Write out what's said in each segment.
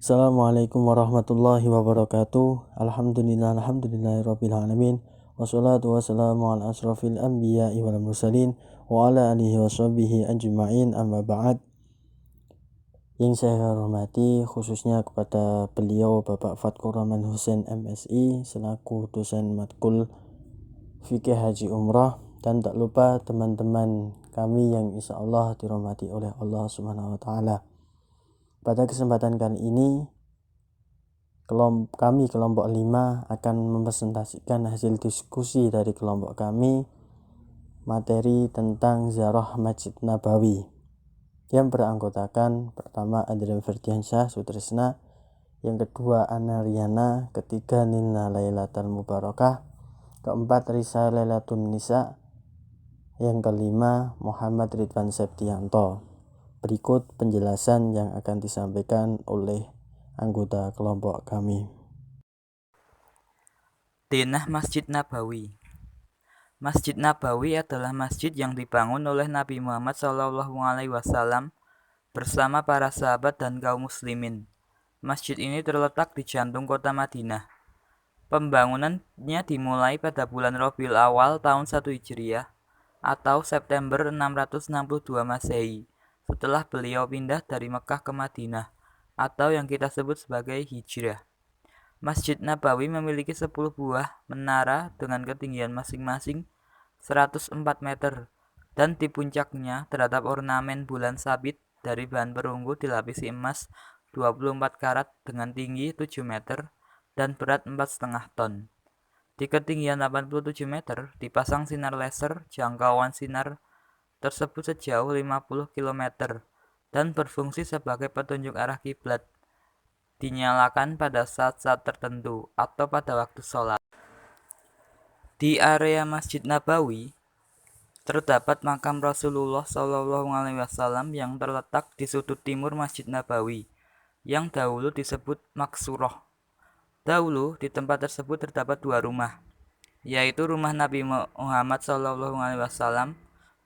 Assalamualaikum warahmatullahi wabarakatuh. Alhamdulillahirabbil alamin. Wassalatu wassalamu ala asrofil anbiya'i wal mursalin wa ala alihi washabihi ajma'in, amma ba'd. Yang saya hormati khususnya kepada beliau Bapak Fatkur Rahman Hussein MSI selaku dosen matkul fikih haji umrah, dan tak lupa teman-teman kami yang insyaallah dirahmati oleh Allah Subhanahu wa taala. Pada kesempatan kali ini kami kelompok 5 akan mempresentasikan hasil diskusi dari kelompok kami materi tentang ziarah Masjid Nabawi yang beranggotakan pertama Adrian Ferdiansyah Sutrisna, yang kedua Ana Riana, ketiga Nina Lailatul Mubarakah, keempat Risa Lailatun Nisa, yang kelima Muhammad Ridwan Septianto. Berikut penjelasan yang akan disampaikan oleh anggota kelompok kami. Denah Masjid Nabawi. Masjid Nabawi adalah masjid yang dibangun oleh Nabi Muhammad SAW bersama para sahabat dan kaum muslimin. Masjid ini terletak di jantung kota Madinah. Pembangunannya dimulai pada bulan Rabiul Awal tahun 1 Hijriah atau September 662 Masehi, setelah beliau pindah dari Mekah ke Madinah, atau yang kita sebut sebagai hijrah. Masjid Nabawi memiliki 10 buah menara dengan ketinggian masing-masing 104 meter, dan di puncaknya terdapat ornamen bulan sabit dari bahan perunggu dilapisi emas 24 karat dengan tinggi 7 meter dan berat 4,5 ton. Di ketinggian 87 meter dipasang sinar laser. Jangkauan sinar tersebut sejauh 50 km dan berfungsi sebagai petunjuk arah kiblat. Dinyalakan pada saat-saat tertentu atau pada waktu sholat. Di area Masjid Nabawi terdapat makam Rasulullah SAW yang terletak di sudut timur Masjid Nabawi, yang dahulu disebut Maksurah. Dahulu di tempat tersebut terdapat dua rumah, yaitu rumah Nabi Muhammad SAW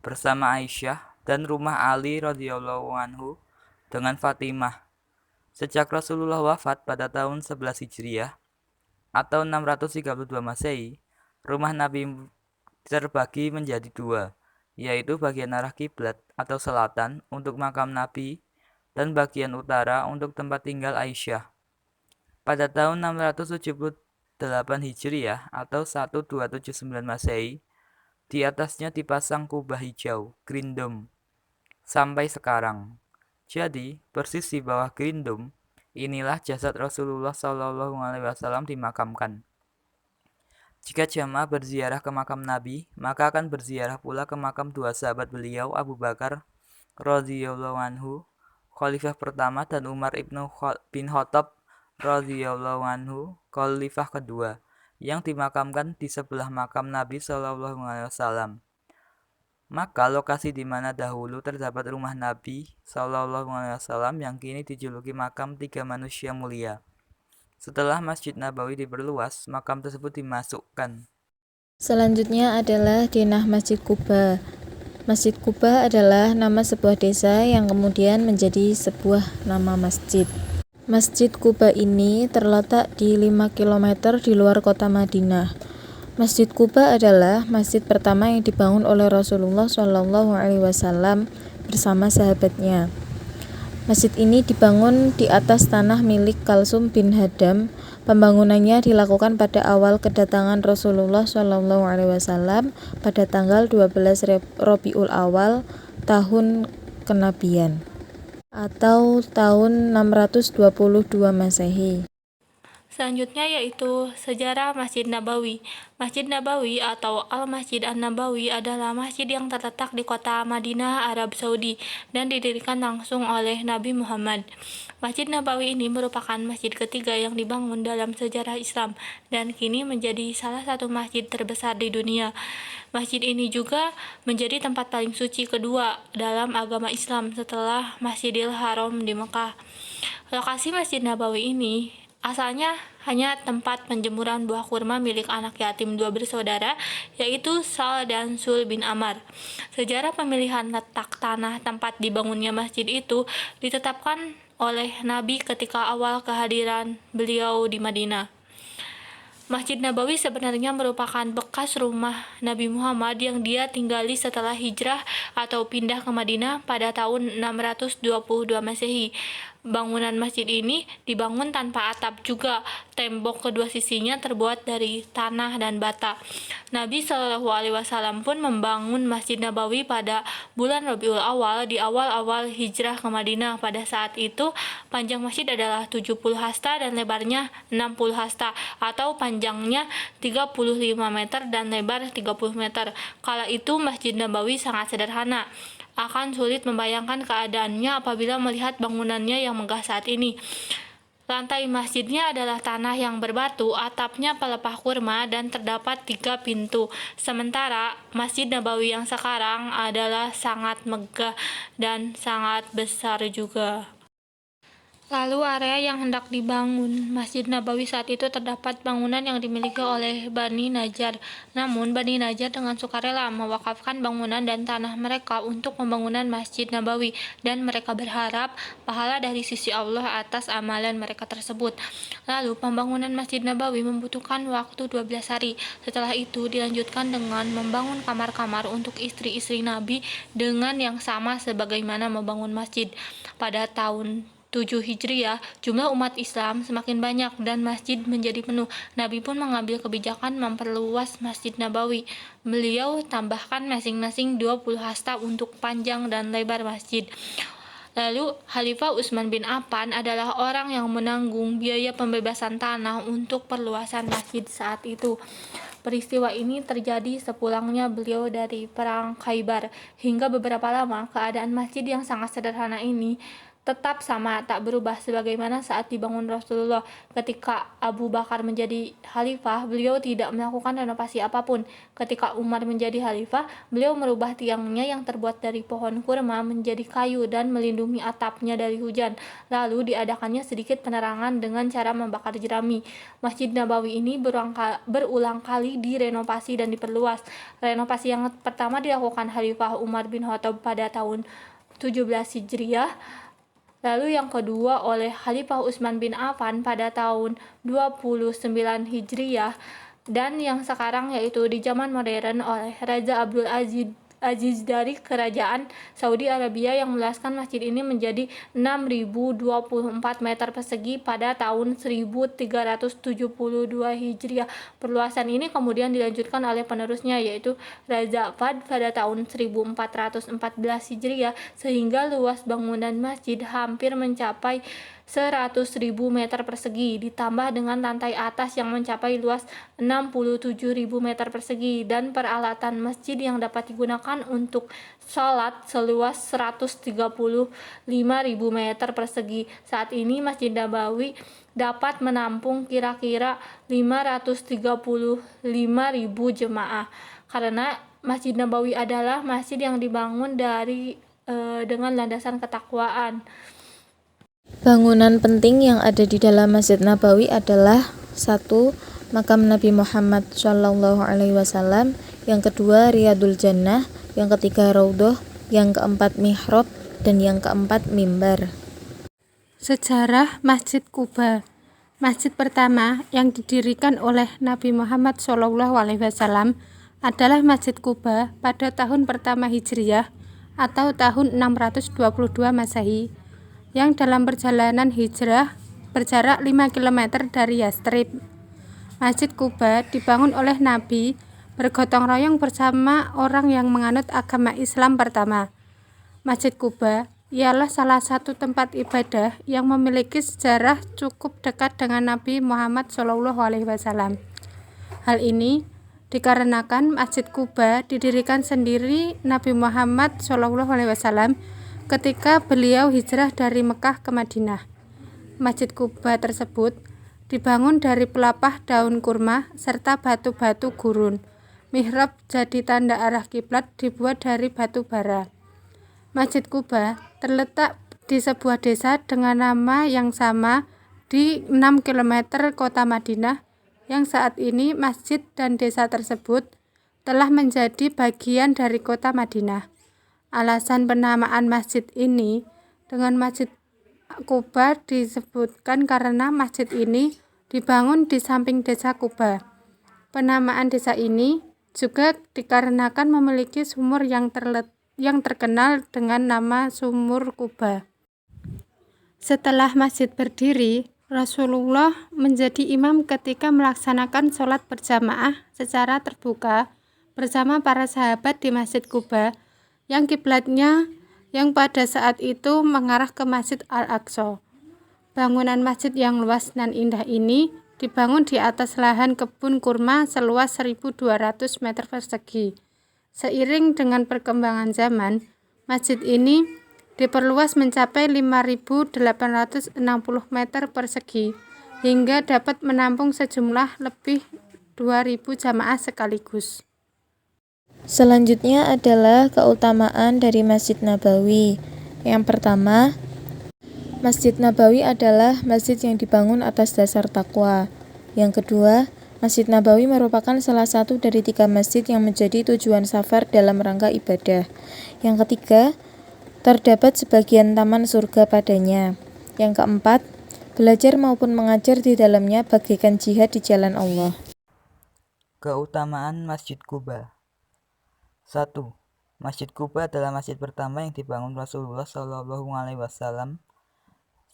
bersama Aisyah dan rumah Ali radhiyallahu anhu dengan Fatimah. Sejak Rasulullah wafat pada tahun 11 Hijriah atau 632 Masehi, rumah Nabi terbagi menjadi dua, yaitu bagian arah kiblat atau selatan untuk makam Nabi dan bagian utara untuk tempat tinggal Aisyah. Pada tahun 678 Hijriah atau 1279 Masehi, di atasnya dipasang kubah hijau, Green Dome, sampai sekarang. Jadi, persis di bawah Green Dome, inilah jasad Rasulullah SAW dimakamkan. Jika jamaah berziarah ke makam Nabi, maka akan berziarah pula ke makam dua sahabat beliau, Abu Bakar radhiyallahu anhu, Khalifah pertama, dan Umar bin Khattab radhiyallahu anhu, Khalifah kedua, yang dimakamkan di sebelah makam Nabi SAW. Maka lokasi di mana dahulu terdapat rumah Nabi SAW yang kini dijuluki makam tiga manusia mulia. Setelah Masjid Nabawi diperluas, makam tersebut dimasukkan. Selanjutnya adalah denah Masjid Quba. Masjid Quba adalah nama sebuah desa yang kemudian menjadi sebuah nama masjid. Masjid Quba ini terletak di 5 km di luar kota Madinah. Masjid Quba adalah masjid pertama yang dibangun oleh Rasulullah SAW bersama sahabatnya. Masjid ini dibangun di atas tanah milik Kalsum bin Hadam. Pembangunannya dilakukan pada awal kedatangan Rasulullah SAW pada tanggal 12 Rabiul Awal tahun kenabian atau tahun 622 Masehi. Selanjutnya yaitu sejarah Masjid Nabawi. Masjid Nabawi atau Al-Masjid An-Nabawi adalah masjid yang terletak di kota Madinah, Arab Saudi, dan didirikan langsung oleh Nabi Muhammad. Masjid Nabawi ini merupakan masjid ketiga yang dibangun dalam sejarah Islam dan kini menjadi salah satu masjid terbesar di dunia. Masjid ini juga menjadi tempat paling suci kedua dalam agama Islam setelah Masjidil Haram di Mekah. Lokasi Masjid Nabawi ini asalnya hanya tempat penjemuran buah kurma milik anak yatim dua bersaudara, yaitu Sal dan Sul bin Amar. Sejarah pemilihan letak tanah tempat dibangunnya masjid itu ditetapkan oleh Nabi ketika awal kehadiran beliau di Madinah. Masjid Nabawi sebenarnya merupakan bekas rumah Nabi Muhammad yang dia tinggali setelah hijrah atau pindah ke Madinah pada tahun 622 Masehi. Bangunan masjid ini dibangun tanpa atap juga. Tembok kedua sisinya terbuat dari tanah dan bata. Nabi Shallallahu Alaihi Wasallam pun membangun Masjid Nabawi pada bulan Rabiul Awal di awal-awal hijrah ke Madinah. Pada saat itu panjang masjid adalah 70 hasta dan lebarnya 60 hasta, atau panjangnya 35 meter dan lebar 30 meter. Kala itu Masjid Nabawi sangat sederhana. Akan sulit membayangkan keadaannya apabila melihat bangunannya yang megah saat ini. Lantai masjidnya adalah tanah yang berbatu, atapnya pelepah kurma, dan terdapat 3 pintu. Sementara Masjid Nabawi yang sekarang adalah sangat megah dan sangat besar juga. Lalu area yang hendak dibangun Masjid Nabawi saat itu terdapat bangunan yang dimiliki oleh Bani Najjar. Namun Bani Najjar dengan sukarela mewakafkan bangunan dan tanah mereka untuk pembangunan Masjid Nabawi, dan mereka berharap pahala dari sisi Allah atas amalan mereka tersebut. Lalu pembangunan Masjid Nabawi membutuhkan waktu 12 hari. Setelah itu dilanjutkan dengan membangun kamar-kamar untuk istri-istri Nabi dengan yang sama sebagaimana membangun masjid. Pada tahun 7 Hijriah, jumlah umat Islam semakin banyak dan masjid menjadi penuh. Nabi pun mengambil kebijakan memperluas Masjid Nabawi. Beliau tambahkan masing-masing 20 hasta untuk panjang dan lebar masjid. Lalu, Khalifah Utsman bin Affan adalah orang yang menanggung biaya pembebasan tanah untuk perluasan masjid saat itu. Peristiwa ini terjadi sepulangnya beliau dari Perang Khaybar. Hingga beberapa lama, keadaan masjid yang sangat sederhana ini tetap sama, tak berubah sebagaimana saat dibangun Rasulullah. Ketika Abu Bakar menjadi khalifah, beliau tidak melakukan renovasi apapun. Ketika Umar menjadi khalifah, beliau merubah tiangnya yang terbuat dari pohon kurma menjadi kayu dan melindungi atapnya dari hujan. Lalu diadakannya sedikit penerangan dengan cara membakar jerami. Masjid Nabawi ini berulang kali direnovasi dan diperluas. Renovasi yang pertama dilakukan Khalifah Umar bin Khattab pada tahun 17 Hijriah. Lalu yang kedua oleh Khalifah Utsman bin Affan pada tahun 29 Hijriah, dan yang sekarang yaitu di zaman modern oleh Raja Abdul Aziz dari Kerajaan Saudi Arabia yang meluaskan masjid ini menjadi 6.024 meter persegi pada tahun 1372 Hijriah. Perluasan ini kemudian dilanjutkan oleh penerusnya yaitu Raja Fahd pada tahun 1414 Hijriah, sehingga luas bangunan masjid hampir mencapai 100.000 meter persegi, ditambah dengan lantai atas yang mencapai luas 67.000 meter persegi, dan peralatan masjid yang dapat digunakan untuk sholat seluas 135.000 meter persegi. Saat ini Masjid Nabawi dapat menampung kira-kira 535.000 jemaah. Karena Masjid Nabawi adalah masjid yang dibangun dengan landasan ketakwaan. Bangunan penting yang ada di dalam Masjid Nabawi adalah 1. Makam Nabi Muhammad Shallallahu Alaihi Wasallam, yang kedua Riyadul Jannah, yang ketiga Raudhah, yang keempat Mihrab, dan yang keempat Mimbar. Sejarah Masjid Quba. Masjid pertama yang didirikan oleh Nabi Muhammad Shallallahu Alaihi Wasallam adalah Masjid Quba pada tahun pertama Hijriah atau tahun 622 Masehi, yang dalam perjalanan hijrah berjarak 5 km dari Yastrib. Masjid Quba dibangun oleh Nabi bergotong royong bersama orang yang menganut agama Islam pertama. Masjid Quba ialah salah satu tempat ibadah yang memiliki sejarah cukup dekat dengan Nabi Muhammad SAW. Hal ini dikarenakan Masjid Quba didirikan sendiri Nabi Muhammad SAW ketika beliau hijrah dari Mekah ke Madinah. Masjid Quba tersebut dibangun dari pelepah daun kurma serta batu-batu gurun. Mihrab jadi tanda arah kiblat dibuat dari batu bara. Masjid Quba terletak di sebuah desa dengan nama yang sama di 6 km kota Madinah, yang saat ini masjid dan desa tersebut telah menjadi bagian dari kota Madinah. Alasan penamaan masjid ini dengan Masjid Kuba disebutkan karena masjid ini dibangun di samping desa Kuba. Penamaan desa ini juga dikarenakan memiliki sumur yang terkenal dengan nama Sumur Kuba. Setelah masjid berdiri, Rasulullah menjadi imam ketika melaksanakan sholat berjamaah secara terbuka bersama para sahabat di Masjid Kuba yang kiblatnya yang pada saat itu mengarah ke Masjid Al-Aqsa. Bangunan masjid yang luas dan indah ini dibangun di atas lahan kebun kurma seluas 1.200 meter persegi. Seiring dengan perkembangan zaman, masjid ini diperluas mencapai 5.860 meter persegi hingga dapat menampung sejumlah lebih 2.000 jamaah sekaligus. Selanjutnya adalah keutamaan dari Masjid Nabawi. Yang pertama, Masjid Nabawi adalah masjid yang dibangun atas dasar takwa. Yang kedua, Masjid Nabawi merupakan salah satu dari 3 masjid yang menjadi tujuan safar dalam rangka ibadah. Yang ketiga, terdapat sebagian taman surga padanya. Yang keempat, belajar maupun mengajar di dalamnya bagaikan jihad di jalan Allah. Keutamaan Masjid Kuba. 1. Masjid Kuba adalah masjid pertama yang dibangun Rasulullah SAW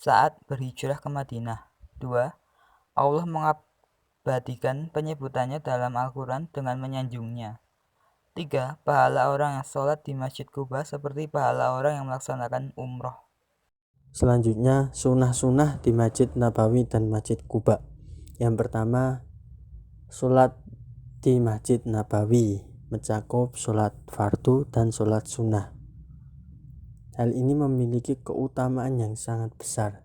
saat berhijrah ke Madinah. 2. Allah mengabadikan penyebutannya dalam Al-Quran dengan menyanjungnya. 3. Pahala orang yang sholat di Masjid Kuba seperti pahala orang yang melaksanakan umroh. Selanjutnya, sunnah-sunnah di Masjid Nabawi dan Masjid Kuba. Yang pertama, sholat di Masjid Nabawi mencakup sholat fardu dan sholat sunnah. Hal ini memiliki keutamaan yang sangat besar,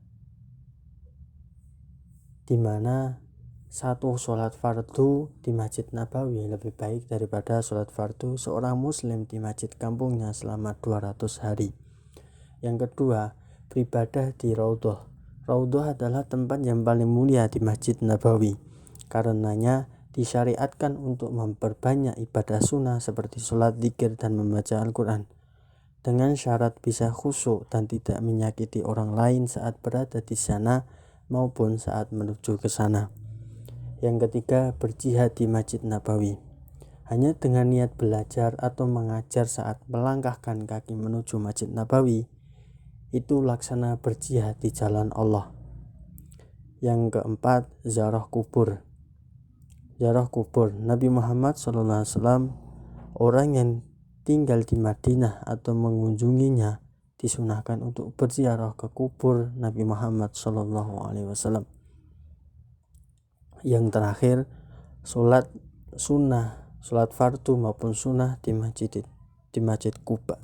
di mana satu sholat fardu di Masjid Nabawi lebih baik daripada sholat fardu seorang muslim di masjid kampungnya selama 200 hari. Yang kedua, beribadah di Raudhah. Raudhah adalah tempat yang paling mulia di Masjid Nabawi. Karenanya disyariatkan untuk memperbanyak ibadah sunnah seperti sholat, zikir, dan membaca Al-Quran, dengan syarat bisa khusyuk dan tidak menyakiti orang lain saat berada di sana maupun saat menuju ke sana. Yang ketiga, berjihad di Masjid Nabawi. Hanya dengan niat belajar atau mengajar saat melangkahkan kaki menuju Masjid Nabawi, itu laksana berjihad di jalan Allah. Yang keempat, ziarah kubur. Ziarah kubur Nabi Muhammad SAW, orang yang tinggal di Madinah atau mengunjunginya disunahkan untuk berziarah ke kubur Nabi Muhammad SAW. Yang terakhir, sholat sunnah, sholat fardu maupun sunnah di Masjid Kuba.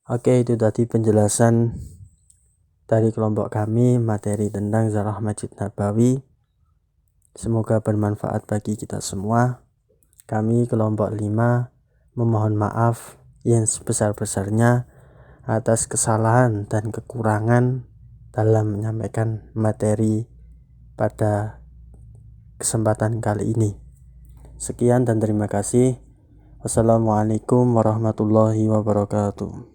Oke, itu tadi penjelasan dari kelompok kami materi tentang ziarah Masjid Nabawi. Semoga bermanfaat bagi kita semua. Kami kelompok 5 memohon maaf yang sebesar-besarnya atas kesalahan dan kekurangan dalam menyampaikan materi pada kesempatan kali ini. Sekian dan terima kasih. Wassalamualaikum warahmatullahi wabarakatuh.